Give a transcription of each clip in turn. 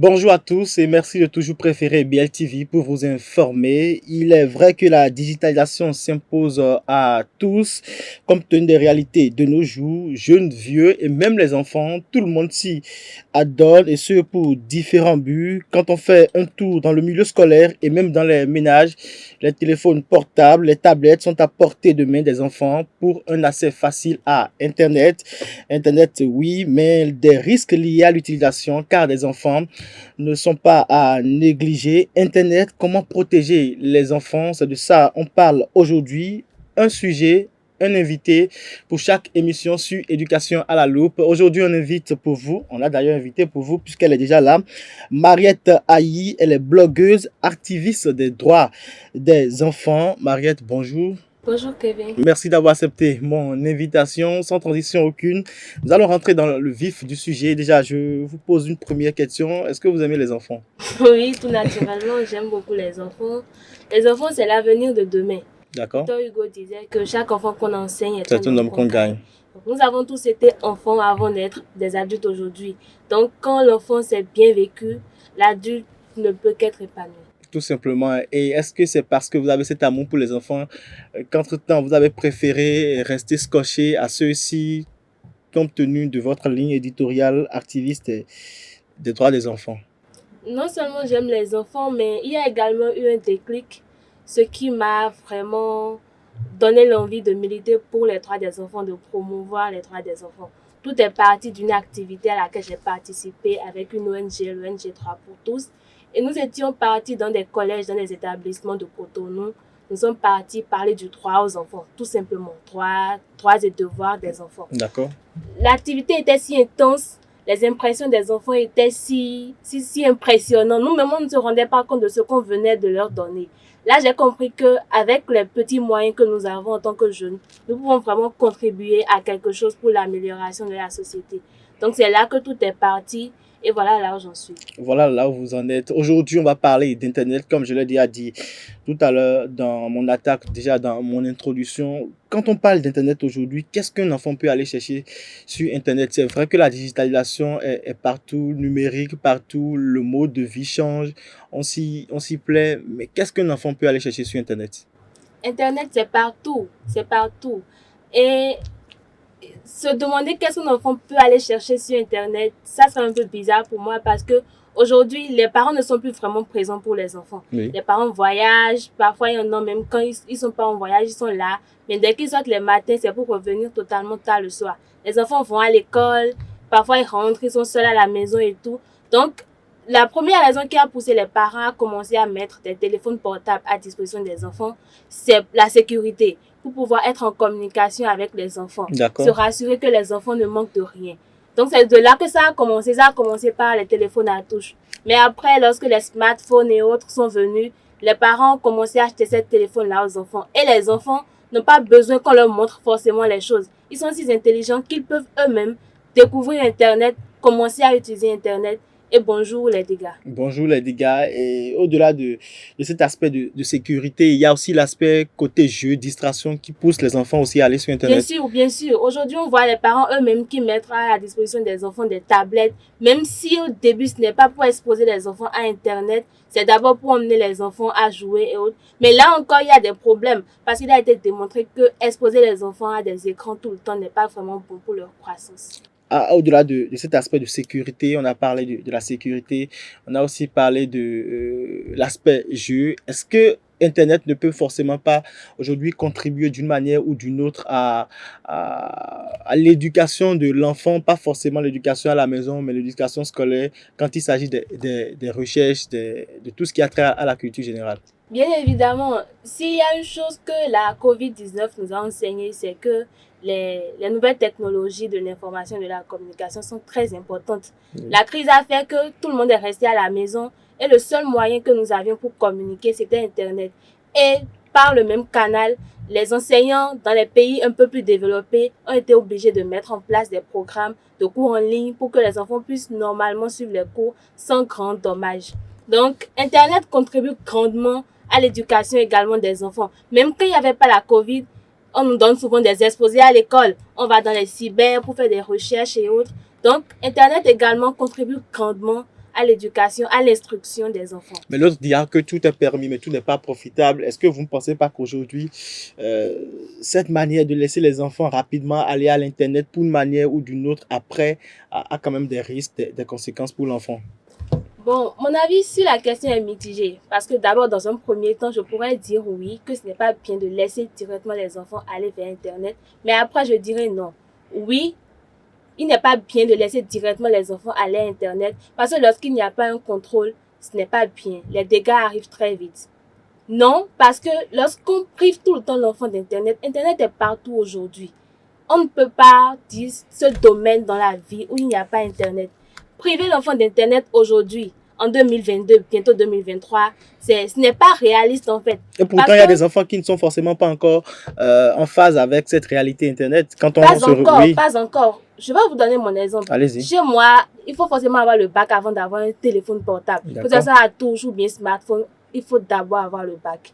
Bonjour à tous et merci de toujours préférer BLTV pour vous informer. Il est vrai que la digitalisation s'impose à tous, compte tenu des réalités de nos jours, jeunes, vieux et même les enfants. Tout le monde s'y adonne et ce pour différents buts. Quand on fait un tour dans le milieu scolaire et même dans les ménages, les téléphones portables, les tablettes sont à portée de main des enfants pour un accès facile à Internet. Internet, oui, mais des risques liés à l'utilisation car des enfants ne sont pas à négliger. Internet, comment protéger les enfants, c'est de ça on parle aujourd'hui. Un sujet, un invité pour chaque émission sur Éducation à la loupe. Aujourd'hui, on invite pour vous, on a d'ailleurs invité pour vous puisqu'elle est déjà là, Mariette Ayi, elle est blogueuse, activiste des droits des enfants. Mariette, bonjour. Bonjour Kevin. Merci d'avoir accepté mon invitation sans transition aucune. Nous allons rentrer dans le vif du sujet. Déjà, je vous pose une première question. Est-ce que vous aimez les enfants? Oui, tout naturellement, j'aime beaucoup les enfants. Les enfants, c'est l'avenir de demain. D'accord. Victor Hugo disait que chaque enfant qu'on enseigne est C'est un homme qu'on gagne. Donc, nous avons tous été enfants avant d'être des adultes aujourd'hui. Donc, quand l'enfant s'est bien vécu, l'adulte ne peut qu'être épanoui. Tout simplement. Et est-ce que c'est parce que vous avez cet amour pour les enfants qu'entre-temps, vous avez préféré rester scotché à ceux-ci compte tenu de votre ligne éditoriale activiste des droits des enfants? Non seulement j'aime les enfants, mais il y a également eu un déclic, ce qui m'a vraiment donné l'envie de militer pour les droits des enfants, de promouvoir les droits des enfants. Tout est parti d'une activité à laquelle j'ai participé avec une ONG, l'ONG 3 pour tous. Et nous étions partis dans des collèges, dans des établissements de Cotonou. Nous sommes partis parler du droit aux enfants, tout simplement. Droits et devoirs des enfants. D'accord. L'activité était si intense, les impressions des enfants étaient si impressionnantes. Nous-mêmes, on ne se rendait pas compte de ce qu'on venait de leur donner. Là, j'ai compris qu'avec les petits moyens que nous avons en tant que jeunes, nous pouvons vraiment contribuer à quelque chose pour l'amélioration de la société. Donc, c'est là que tout est parti. Et voilà là où j'en suis. Voilà là où vous en êtes. Aujourd'hui, on va parler d'Internet, comme je l'ai déjà dit tout à l'heure dans mon attaque, déjà dans mon introduction. Quand on parle d'Internet aujourd'hui, qu'est-ce qu'un enfant peut aller chercher sur Internet? C'est vrai que la digitalisation est partout, numérique, partout, le mode de vie change, on s'y plaît, mais qu'est-ce qu'un enfant peut aller chercher sur Internet? Internet, c'est partout, c'est partout. Et se demander qu'est-ce qu'un enfant peut aller chercher sur Internet, ça serait un peu bizarre pour moi parce que aujourd'hui, les parents ne sont plus vraiment présents pour les enfants. Oui. Les parents voyagent, parfois il y en a même quand ils sont pas en voyage, ils sont là. Mais dès qu'ils sortent les matins, c'est pour revenir totalement tard le soir. Les enfants vont à l'école, parfois ils rentrent, ils sont seuls à la maison et tout. Donc, la première raison qui a poussé les parents à commencer à mettre des téléphones portables à disposition des enfants, c'est la sécurité, pour pouvoir être en communication avec les enfants. D'accord. Se rassurer que les enfants ne manquent de rien. Donc, c'est de là que ça a commencé. Ça a commencé par les téléphones à touche. Mais après, lorsque les smartphones et autres sont venus, les parents ont commencé à acheter ces téléphones-là aux enfants. Et les enfants n'ont pas besoin qu'on leur montre forcément les choses. Ils sont si intelligents qu'ils peuvent eux-mêmes découvrir Internet, commencer à utiliser Internet. Et bonjour les dégâts. Bonjour les dégâts. Et au-delà de cet aspect de sécurité, il y a aussi l'aspect côté jeu, distraction qui pousse les enfants aussi à aller sur Internet. Bien sûr. Aujourd'hui, on voit les parents eux-mêmes qui mettent à la disposition des enfants des tablettes. Même si au début, ce n'est pas pour exposer les enfants à Internet, c'est d'abord pour emmener les enfants à jouer et autres. Mais là encore, il y a des problèmes parce qu'il a été démontré que exposer les enfants à des écrans tout le temps n'est pas vraiment bon pour leur croissance. Au-delà de cet aspect de sécurité, on a parlé de la sécurité, on a aussi parlé de l'aspect jeu. Est-ce que Internet ne peut forcément pas aujourd'hui contribuer d'une manière ou d'une autre à l'éducation de l'enfant, pas forcément l'éducation à la maison, mais l'éducation scolaire quand il s'agit des recherches, de tout ce qui a trait à la culture générale? Bien évidemment, s'il y a une chose que la COVID-19 nous a enseigné, c'est que les nouvelles technologies de l'information et de la communication sont très importantes. Oui. La crise a fait que tout le monde est resté à la maison et le seul moyen que nous avions pour communiquer, c'était Internet. Et par le même canal, les enseignants dans les pays un peu plus développés ont été obligés de mettre en place des programmes de cours en ligne pour que les enfants puissent normalement suivre les cours sans grand dommage. Donc, Internet contribue grandement à l'éducation également des enfants. Même quand il n'y avait pas la COVID, on nous donne souvent des exposés à l'école. On va dans les cyber pour faire des recherches et autres. Donc, Internet également contribue grandement à l'éducation, à l'instruction des enfants. Mais l'autre dira que tout est permis, mais tout n'est pas profitable. Est-ce que vous ne pensez pas qu'aujourd'hui, cette manière de laisser les enfants rapidement aller à l'Internet pour une manière ou d'une autre après a quand même des risques, des conséquences pour l'enfant? Bon, mon avis sur la question est mitigé. Parce que d'abord, dans un premier temps, je pourrais dire oui, que ce n'est pas bien de laisser directement les enfants aller vers Internet. Mais après, je dirais non. Oui, il n'est pas bien de laisser directement les enfants aller à Internet. Parce que lorsqu'il n'y a pas un contrôle, ce n'est pas bien. Les dégâts arrivent très vite. Non, parce que lorsqu'on prive tout le temps l'enfant d'Internet, Internet est partout aujourd'hui. On ne peut pas dire ce domaine dans la vie où il n'y a pas Internet. Priver l'enfant d'Internet aujourd'hui, en 2022, bientôt 2023, ce n'est pas réaliste en fait. Et pourtant, il y a des enfants qui ne sont forcément pas encore en phase avec cette réalité Internet. Quand on Pas encore, oui. pas encore. Je vais vous donner mon exemple. Allez-y. Chez moi, il faut forcément avoir le bac avant d'avoir un téléphone portable. Que ce soit à touche ou bien smartphone, il faut d'abord avoir le bac.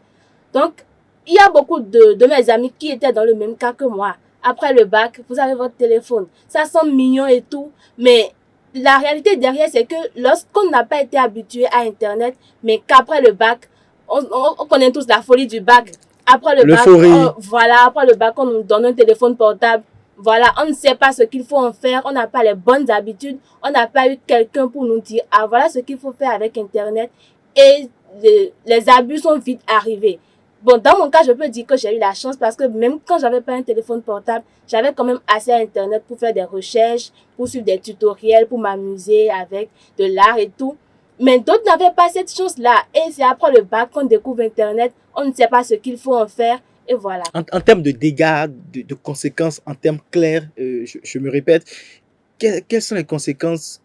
Donc, il y a beaucoup de mes amis qui étaient dans le même cas que moi. Après le bac, vous avez votre téléphone. Ça semble mignon et tout, mais la réalité derrière, c'est que lorsqu'on n'a pas été habitué à Internet, mais qu'après le bac, on connaît tous la folie du bac. Après le bac, après le bac, on nous donne un téléphone portable. Voilà, on ne sait pas ce qu'il faut en faire, on n'a pas les bonnes habitudes, on n'a pas eu quelqu'un pour nous dire, ah voilà ce qu'il faut faire avec Internet. Et les abus sont vite arrivés. Bon, dans mon cas, je peux dire que j'ai eu la chance parce que même quand j'avais pas un téléphone portable, j'avais quand même accès à Internet pour faire des recherches, pour suivre des tutoriels, pour m'amuser avec de l'art et tout. Mais d'autres n'avaient pas cette chance-là. Et c'est après le bac qu'on découvre Internet, on ne sait pas ce qu'il faut en faire. Et voilà. En termes de dégâts, de conséquences, en termes clairs, je me répète, quelles sont les conséquences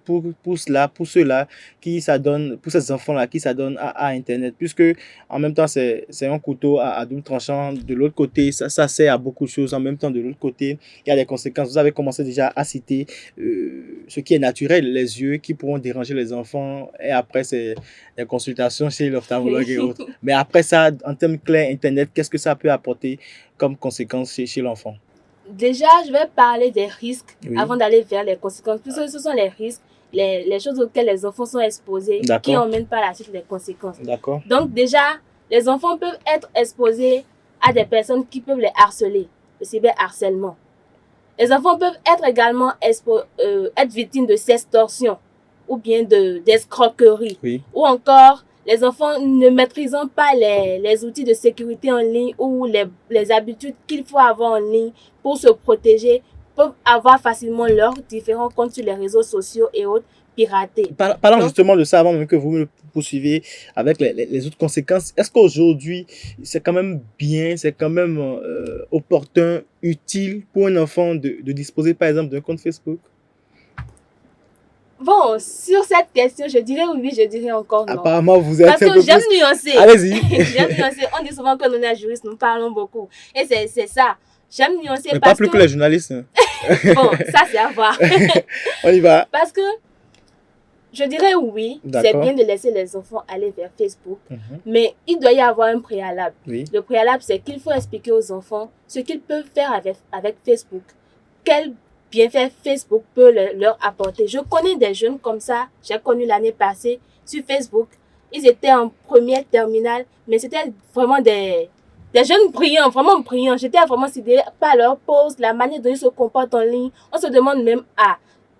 pour ceux-là qui s'adonnent, pour ces enfants-là qui s'adonnent à Internet, puisque en même temps c'est un couteau à double tranchant. De l'autre côté, ça sert à beaucoup de choses. En même temps, de l'autre côté, il y a des conséquences. Vous avez commencé déjà à citer ce qui est naturel, les yeux qui pourront déranger les enfants, et après c'est des consultations chez l'ophtalmologue et autres. Mais après ça, en termes clairs, Internet, qu'est-ce que ça peut apporter comme conséquence chez l'enfant? Déjà, je vais parler des risques avant d'aller vers les conséquences. Puisque ce sont les risques, les choses auxquelles les enfants sont exposés qui emmènent par la suite les conséquences. Donc déjà, les enfants peuvent être exposés à des personnes qui peuvent les harceler, le cyberharcèlement. Les enfants peuvent être également être victimes de sextorsion ou bien d'escroquerie. Ou encore, les enfants ne maîtrisant pas les outils de sécurité en ligne ou les habitudes qu'il faut avoir en ligne pour se protéger, peuvent avoir facilement leurs différents comptes sur les réseaux sociaux et autres piratés. Parlons justement de ça avant même que vous me poursuiviez avec les autres conséquences. Est-ce qu'aujourd'hui, c'est quand même bien, c'est quand même opportun, utile pour un enfant de disposer par exemple d'un compte Facebook? Bon, sur cette question, je dirais oui, je dirais encore non. Apparemment, vous êtes parce que j'aime nuancer. Allez-y. J'aime nuancer. On dit souvent que nous, les juristes, nous parlons beaucoup. Et c'est ça. J'aime nuancer. Mais pas plus que les journalistes. Hein. Bon, ça, c'est à voir. On y va. Parce que je dirais oui, c'est bien de laisser les enfants aller vers Facebook, mais il doit y avoir un préalable. Le préalable, c'est qu'il faut expliquer aux enfants ce qu'ils peuvent faire avec Facebook. Quel bienfait Facebook peut leur apporter. Je connais des jeunes comme ça, j'ai connu l'année passée sur Facebook. Ils étaient en première terminale, mais c'était vraiment des jeunes brillants, vraiment brillants. J'étais vraiment sidérée par leur pose, la manière dont ils se comportent en ligne. On se demande même,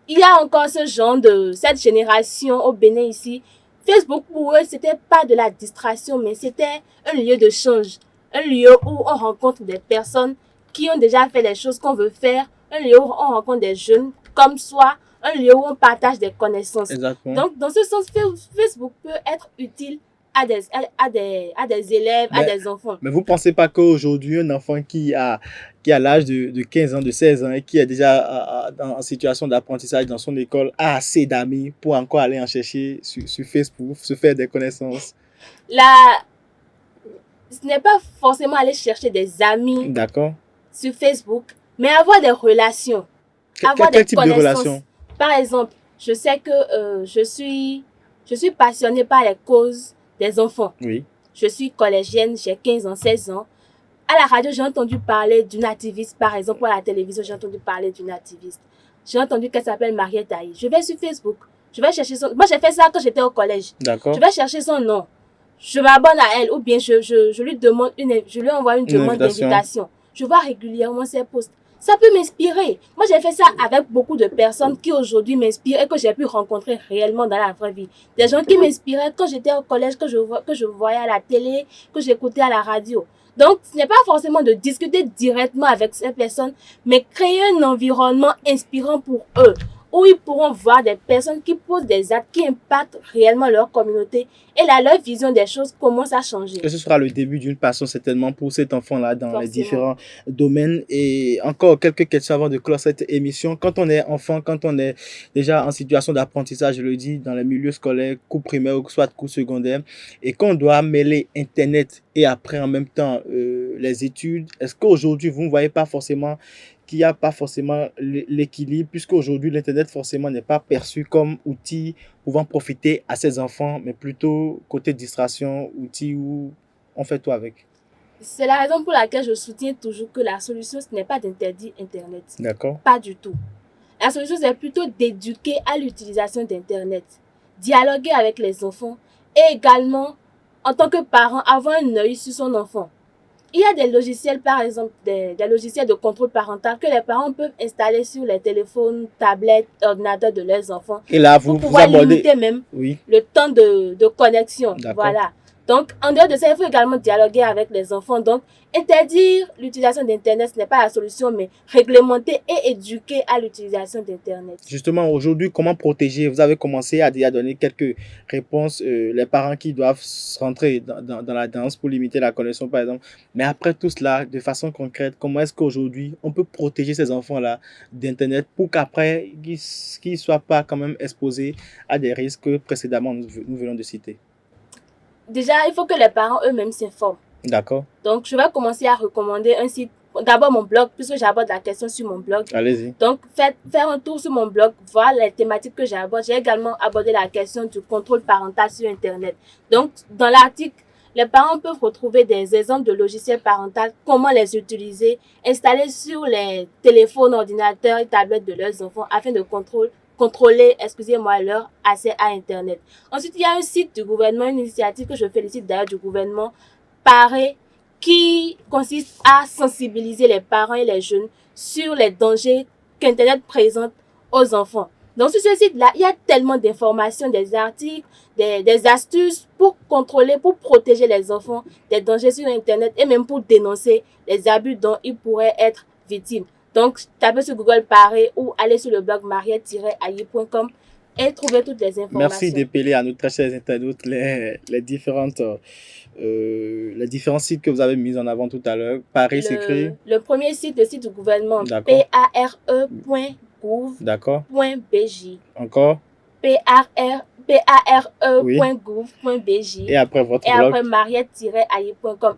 il y a encore ce genre cette génération au Bénin ici. Facebook pour eux, c'était pas de la distraction, mais c'était un lieu de change. Un lieu où on rencontre des personnes qui ont déjà fait les choses qu'on veut faire. Un lieu où on rencontre des jeunes comme soi, un lieu où on partage des connaissances. Exactement. Donc, dans ce sens, Facebook peut être utile à des élèves, à des enfants. Mais vous ne pensez pas qu'aujourd'hui, un enfant qui a l'âge de 15 ans, de 16 ans et qui est déjà en situation d'apprentissage dans son école a assez d'amis pour encore aller en chercher sur Facebook, se faire des connaissances? Ce n'est pas forcément aller chercher des amis sur Facebook, mais avoir des relations. Quel type de relations? Par exemple, je sais que je suis passionnée par les causes des enfants. Oui. Je suis collégienne, j'ai 15 ans, 16 ans. À la radio, j'ai entendu parler d'une activiste, par exemple, à la télévision, j'ai entendu parler d'une activiste. J'ai entendu qu'elle s'appelle Mariette Aïe. Je vais sur Facebook. Je vais chercher son... Moi, j'ai fait ça quand j'étais au collège. D'accord. Je vais chercher son nom. Je m'abonne à elle ou bien je lui demande je lui envoie une demande d'invitation. Je vois régulièrement ses posts. Ça peut m'inspirer. Moi, j'ai fait ça avec beaucoup de personnes qui aujourd'hui m'inspirent et que j'ai pu rencontrer réellement dans la vraie vie. Des gens qui m'inspiraient quand j'étais au collège, que je voyais à la télé, que j'écoutais à la radio. Donc, ce n'est pas forcément de discuter directement avec ces personnes, mais créer un environnement inspirant pour eux, où ils pourront voir des personnes qui posent des actes qui impactent réellement leur communauté et là, leur vision des choses commence à changer. Et ce sera le début d'une passion certainement pour cet enfant-là dans les différents domaines. Et encore quelques questions avant de clore cette émission. Quand on est enfant, quand on est déjà en situation d'apprentissage, je le dis, dans les milieux scolaires, cours primaire ou soit cours secondaire, et qu'on doit mêler Internet et après en même temps les études, est-ce qu'aujourd'hui, vous ne voyez pas forcément qu'il n'y a pas forcément l'équilibre, puisque aujourd'hui l'Internet forcément n'est pas perçu comme outil pouvant profiter à ses enfants, mais plutôt côté distraction, outil où on fait tout avec. C'est la raison pour laquelle je soutiens toujours que la solution, ce n'est pas d'interdire Internet. D'accord. Pas du tout. La solution, c'est plutôt d'éduquer à l'utilisation d'Internet, dialoguer avec les enfants et également, en tant que parent, avoir un œil sur son enfant. Il y a des logiciels, par exemple, des logiciels de contrôle parental que les parents peuvent installer sur les téléphones, tablettes, ordinateurs de leurs enfants. Et là, vous abordez... limiter même le temps de connexion. Voilà. Donc, en dehors de ça, il faut également dialoguer avec les enfants. Donc, interdire l'utilisation d'Internet, ce n'est pas la solution, mais réglementer et éduquer à l'utilisation d'Internet. Justement, aujourd'hui, comment protéger? Vous avez commencé à déjà donner quelques réponses, les parents qui doivent rentrer dans la danse pour limiter la connexion, par exemple. Mais après tout cela, de façon concrète, comment est-ce qu'aujourd'hui, on peut protéger ces enfants-là d'Internet pour qu'après, qu'ils ne soient pas quand même exposés à des risques que précédemment nous venons de citer? Déjà, il faut que les parents eux-mêmes s'informent. D'accord. Donc, je vais commencer à recommander un site. D'abord, mon blog, puisque j'aborde la question sur mon blog. Allez-y. Donc, faire un tour sur mon blog, voir les thématiques que j'aborde. J'ai également abordé la question du contrôle parental sur Internet. Donc, dans l'article, les parents peuvent retrouver des exemples de logiciels parentaux, comment les utiliser, installer sur les téléphones, ordinateurs et tablettes de leurs enfants afin de contrôler, leur accès à Internet. Ensuite, il y a un site du gouvernement, une initiative que je félicite d'ailleurs du gouvernement, Paré, qui consiste à sensibiliser les parents et les jeunes sur les dangers qu'Internet présente aux enfants. Donc, sur ce site-là, il y a tellement d'informations, des articles, des astuces pour contrôler, pour protéger les enfants des dangers sur Internet et même pour dénoncer les abus dont ils pourraient être victimes. Donc, tapez sur Google Paré ou allez sur le blog mariette-aye.com et trouver toutes les informations. Merci d'épeler à nos très chers internautes les différents sites que vous avez mis en avant tout à l'heure. Paré s'écrit. Le premier site, le site du gouvernement, pare.gouv.bj. Encore. pare.gouv.bj. Et après votre blog. Et après mariette-aye.com.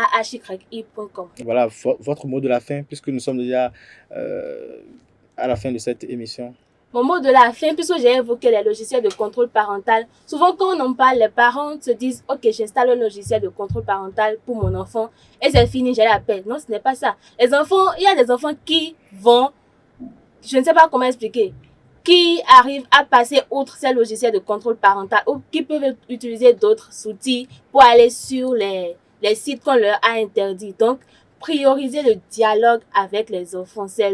mariette-ahy.com. Voilà votre mot de la fin, puisque nous sommes déjà à la fin de cette émission. Mon mot de la fin, puisque j'ai évoqué les logiciels de contrôle parental, souvent quand on en parle, les parents se disent « Ok, j'installe un logiciel de contrôle parental pour mon enfant et c'est fini, j'ai la paix. » Non, ce n'est pas ça. Les enfants, il y a des enfants qui vont, je ne sais pas comment expliquer, qui arrivent à passer outre ces logiciels de contrôle parental ou qui peuvent utiliser d'autres outils pour aller sur les sites qu'on leur a interdits. Donc, prioriser le dialogue avec les enfants, c'est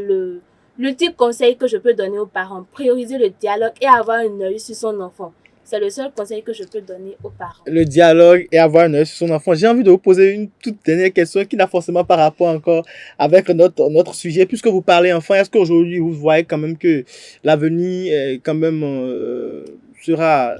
l'ultime conseil que je peux donner aux parents. Prioriser le dialogue et avoir un œil sur son enfant. C'est le seul conseil que je peux donner aux parents. Le dialogue et avoir un œil sur son enfant. J'ai envie de vous poser une toute dernière question qui n'a forcément pas rapport encore avec notre sujet. Puisque vous parlez enfant, est-ce qu'aujourd'hui vous voyez quand même que l'avenir quand même sera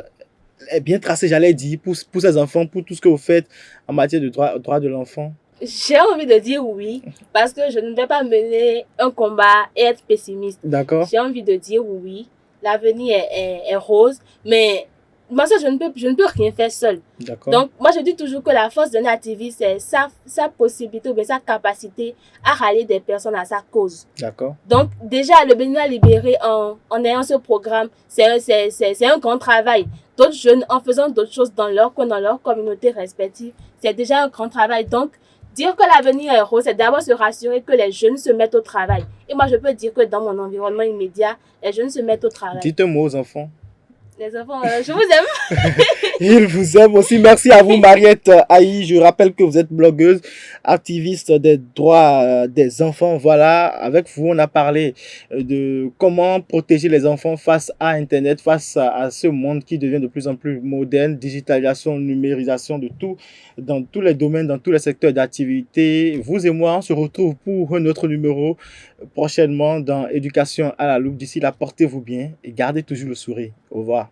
bien tracé, j'allais dire, pour ces enfants, pour tout ce que vous faites en matière de droit de l'enfant? J'ai envie de dire oui, parce que je ne vais pas mener un combat et être pessimiste. D'accord. J'ai envie de dire oui, l'avenir est rose, mais moi, ça, je ne peux rien faire seul. D'accord. Donc, moi, je dis toujours que la force d'un activiste, c'est sa possibilité ou bien sa capacité à rallier des personnes à sa cause. D'accord. Donc, déjà, le Bénin libéré en ayant ce programme, c'est un grand travail. D'autres jeunes, en faisant d'autres choses dans leur coin, dans leur communauté respective, c'est déjà un grand travail. Donc, dire que l'avenir est rose, c'est d'abord se rassurer que les jeunes se mettent au travail. Et moi, je peux dire que dans mon environnement immédiat, les jeunes se mettent au travail. Dites un mot aux enfants. Les enfants, je vous aime. Il vous aime aussi. Merci à vous, Mariette Aïe. Je rappelle que vous êtes blogueuse, activiste des droits des enfants. Voilà, avec vous, on a parlé de comment protéger les enfants face à Internet, face à ce monde qui devient de plus en plus moderne, digitalisation, numérisation de tout, dans tous les domaines, dans tous les secteurs d'activité. Vous et moi, on se retrouve pour un autre numéro prochainement dans Éducation à la loupe. D'ici là, portez-vous bien et gardez toujours le sourire. Au revoir.